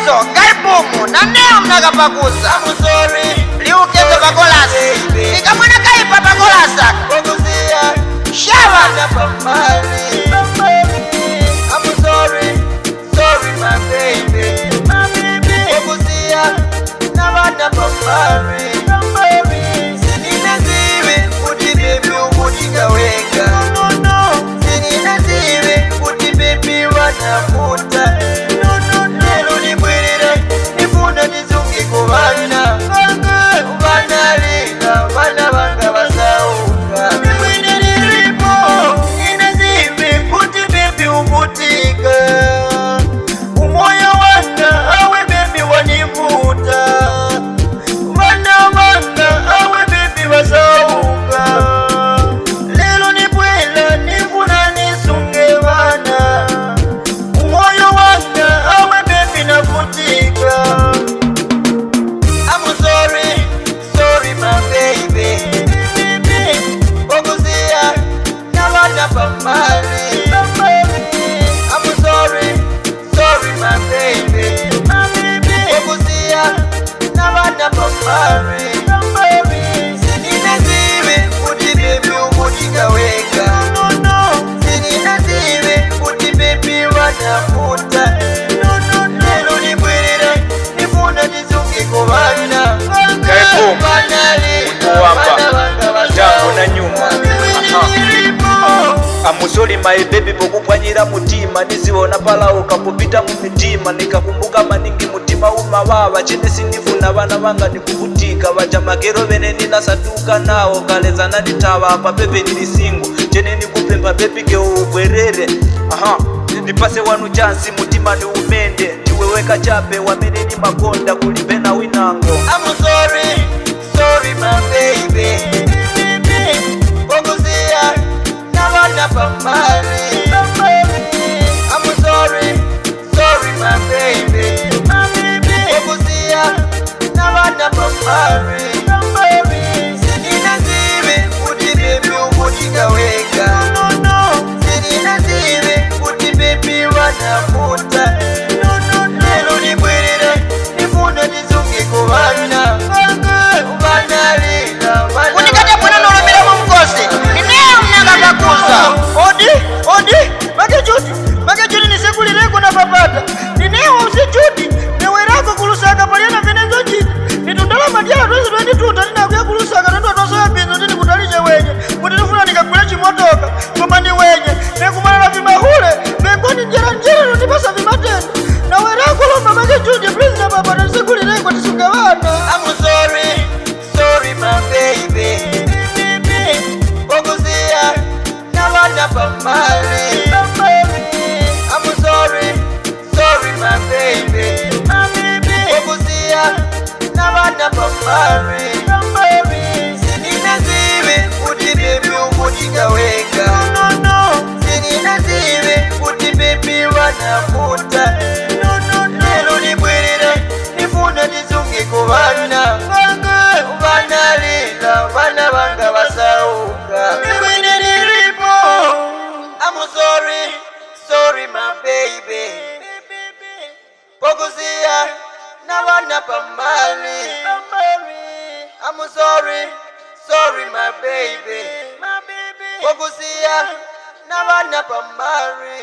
Liukezo Gaipumu na neo mnagapakuza I'm sorry Liukezo Bagolasi Nikamwana kaipa Bagolasa Shawa I'm sorry my baby Okuzia na wana papari Sinina ziwe kuti baby umutika weka Sinina ziwe kuti baby wanafuta Lelo nibwirire nifuna nizungi kubana Ubana lila wana wanga wasauka Nibwine nilipo Ina ziwe kuti baby umutika Umoya wanga awe baby wanivuta Wana awe baby wasauka Lelo nibwela nifuna nisunge wana Umoya wanga awe baby navutika I'm sorry my baby Okuzia na wana pamali I'm sorry my baby Okuzia na wana pamali Sinina ziwe kuti baby umutika weka Sinina ziwe kuti baby wanafuta Lelo nibwirire nifuna nizungi kubana Jango na nyuma Amusoli my baby pokupwanyira mutima Niziwona palauka kupita mumitima Nikakumbuka maningi mutima umawawa Chene sinifuna vana vanga nikuvutika Vaja magero vene ninasatuka nao Kaleza naditawa hapa pepe nilisingu Chene nikupemba baby ke ubwerere Nipase wanu chansi mutima ni umende Niweweka chape wamene ni makonda kulipena winango I'm sorry my baby Okuzia na wana pamali I'm sorry my baby Okuzia na wana pamali Sinina ziwe kuti baby umutika weka Sinina ziwe kuti baby wanafuta Lelo nibwirire nifuna nizungi kubana Unikate mwana nolomile mumkosi Nineo mnagapakuza Odi Magejuti nisekulireko na papata Nineo usijuti Newerako kulusaka paliana venezo jiti Nitundala madiala tuwezi tuwendi tuta Nina kuya kulusaka Nendo atosoya binzo Nini kutalishe wenye Mutinifuna nikakulechi motoka Kama ni wenye Nekumala vimahule Mengoni njera Nutipasa vimatendo Nawerako lomba magejuti Please na papata nisekulireko Tisungawana I'm sorry my baby Okuzia na wana pamali I'm sorry my baby Okuzia na wana pamali Sinina ziwe kuti baby umutika weka Sinina ziwe kuti baby wanafuta Lelo nibwirire nifuna nizungi kubana Ubana lila wana wanga wasauka Nibwine nilipo I'm sorry my baby Okuzia na wana pamali I'm sorry my baby Okuzia na wana pamali